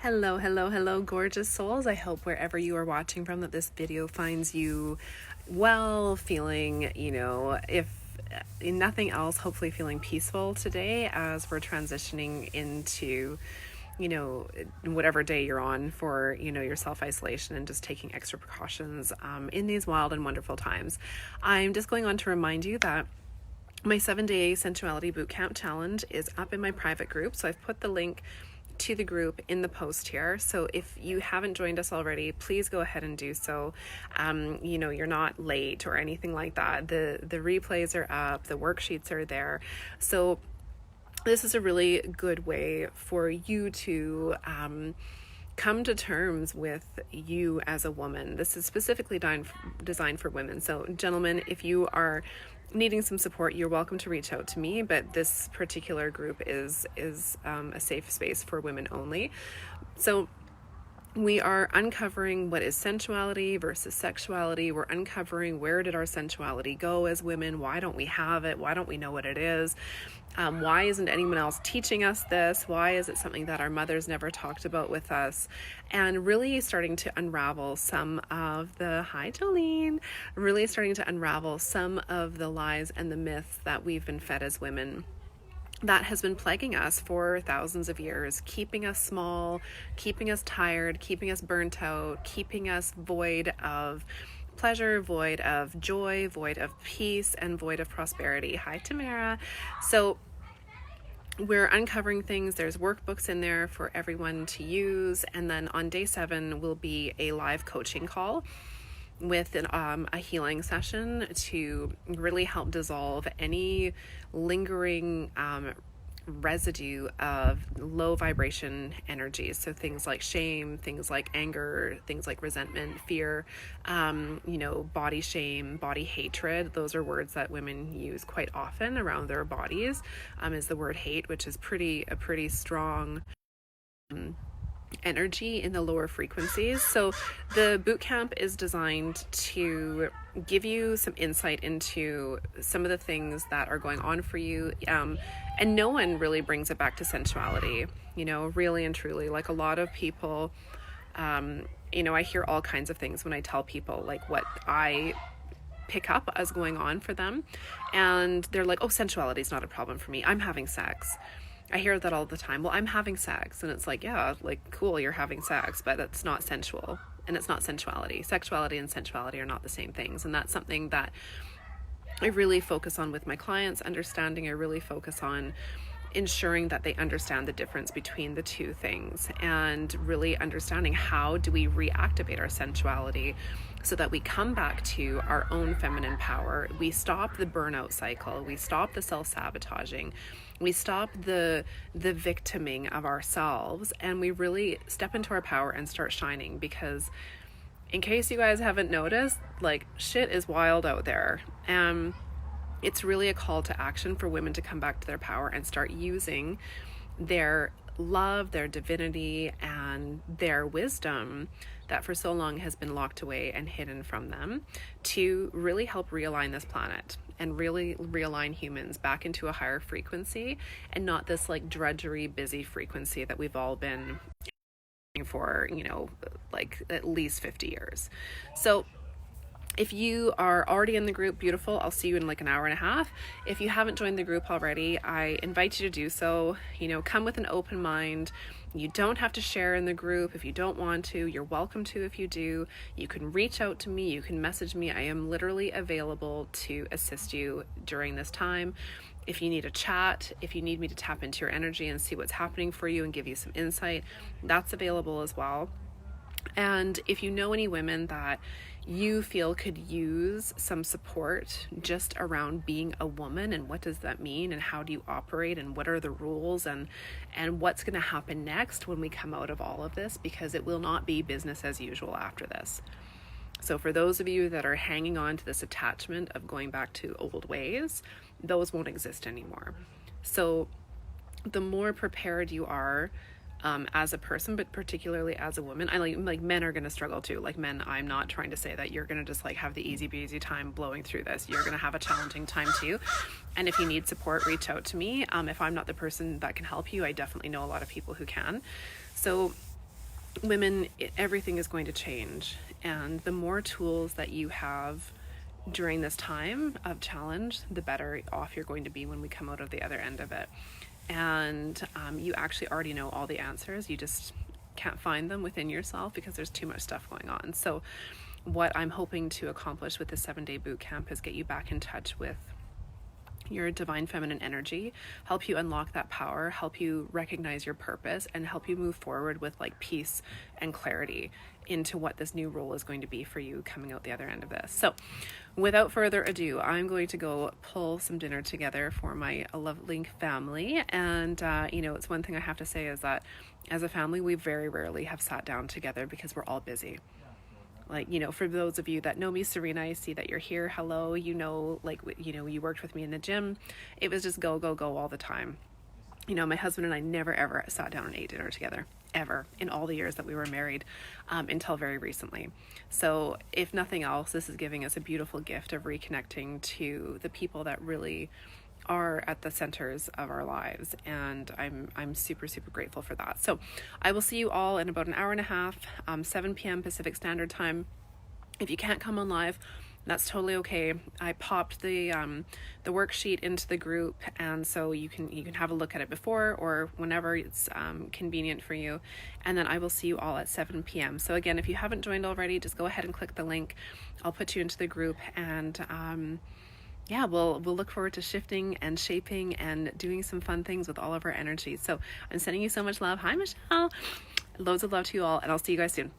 Hello, hello, hello, gorgeous souls. I hope wherever you are watching from that this video finds you well, feeling, if nothing else, hopefully feeling peaceful today as we're transitioning into, whatever day you're on for, your self-isolation and just taking extra precautions in these wild and wonderful times. I'm just going on to remind you that my 7-day Sensuality Bootcamp challenge is up in my private group. So I've put the link to the group in the post here. So if you haven't joined us already, please go ahead and do so. You're not late or anything like that. The replays are up, the worksheets are there. So this is a really good way for you to come to terms with you as a woman. This is specifically designed for women. So gentlemen, if you are needing some support, you're welcome to reach out to me, but this particular group is a safe space for women only. So we are uncovering what is sensuality versus sexuality. We're uncovering where did our sensuality go as women? Why don't we have it? Why don't we know what it is? Why isn't anyone else teaching us this? Why is it something that our mothers never talked about with us? And really starting to unravel some of the, hi Jolene, really starting to unravel some of the lies and the myths that we've been fed as women that has been plaguing us for thousands of years, keeping us small, keeping us tired, keeping us burnt out, keeping us void of pleasure, void of joy, void of peace, and void of prosperity. Hi, Tamara. So we're uncovering things. There's workbooks in there for everyone to use. And then on day 7 will be a live coaching call with a healing session to really help dissolve any lingering residue of low vibration energies. So things like shame, things like anger, things like resentment, fear, body shame, body hatred. Those are words that women use quite often around their bodies, is the word hate, which is a pretty strong energy in the lower frequencies. So the boot camp is designed to give you some insight into some of the things that are going on for you. And no one really brings it back to sensuality, really and truly. Like a lot of people, I hear all kinds of things when I tell people like what I pick up as going on for them. And they're like, oh, sensuality is not a problem for me. I'm having sex. I hear that all the time. Well, I'm having sex. And it's like, yeah, like, cool, you're having sex, but it's not sensual and it's not sensuality. Sexuality and sensuality are not the same things. And that's something that I really focus on with my clients, understanding. I really focus on ensuring that they understand the difference between the two things and really understanding how do we reactivate our sensuality so that we come back to our own feminine power. We stop the burnout cycle. We stop the self-sabotaging. We stop the victiming of ourselves, and we really step into our power and start shining. Because in case you guys haven't noticed, like, shit is wild out there. It's really a call to action for women to come back to their power and start using their love, their divinity, and their wisdom that for so long has been locked away and hidden from them to really help realign this planet and really realign humans back into a higher frequency and not this like drudgery, busy frequency that we've all been for, like at least 50 years. So if you are already in the group, beautiful. I'll see you in like an hour and a half. If you haven't joined the group already, I invite you to do so. Come with an open mind. You don't have to share in the group if you don't want to. You're welcome to if you do. You can reach out to me. You can message me. I am literally available to assist you during this time. If you need a chat, if you need me to tap into your energy and see what's happening for you and give you some insight, that's available as well. And if you know any women that you feel could use some support just around being a woman and what does that mean and how do you operate and what are the rules and what's going to happen next when we come out of all of this, because it will not be business as usual after this. So for those of you that are hanging on to this attachment of going back to old ways, those won't exist anymore. So the more prepared you are as a person, but particularly as a woman, I like men are going to struggle too. Like men, I'm not trying to say that you're going to just like have the easy breezy time blowing through this. You're going to have a challenging time too. And if you need support, reach out to me. If I'm not the person that can help you, I definitely know a lot of people who can. So women, everything is going to change. And the more tools that you have during this time of challenge, the better off you're going to be when we come out of the other end of it. And you actually already know all the answers. You just can't find them within yourself because there's too much stuff going on. So what I'm hoping to accomplish with the 7-day boot camp is get you back in touch with your divine feminine energy, help you unlock that power, help you recognize your purpose, and help you move forward with like peace and clarity into what this new role is going to be for you coming out the other end of this. So without further ado, I'm going to go pull some dinner together for my lovely family. And it's one thing I have to say is that as a family, we very rarely have sat down together because we're all busy. Like, for those of you that know me, Serena, I see that you're here. Hello. You worked with me in the gym. It was just go, go, go all the time. My husband and I never, ever sat down and ate dinner together, ever, in all the years that we were married, until very recently. So if nothing else, this is giving us a beautiful gift of reconnecting to the people that really are at the centers of our lives, and I'm super, super grateful for that. So I will see you all in about an hour and a half, 7 p.m. Pacific Standard Time. If you can't come on live, that's totally okay. I popped the worksheet into the group, and so you can have a look at it before or whenever it's convenient for you. And then I will see you all at 7 p.m. So again, if you haven't joined already, just go ahead and click the link. I'll put you into the group, and we'll look forward to shifting and shaping and doing some fun things with all of our energy. So I'm sending you so much love. Hi, Michelle. Loads of love to you all, and I'll see you guys soon.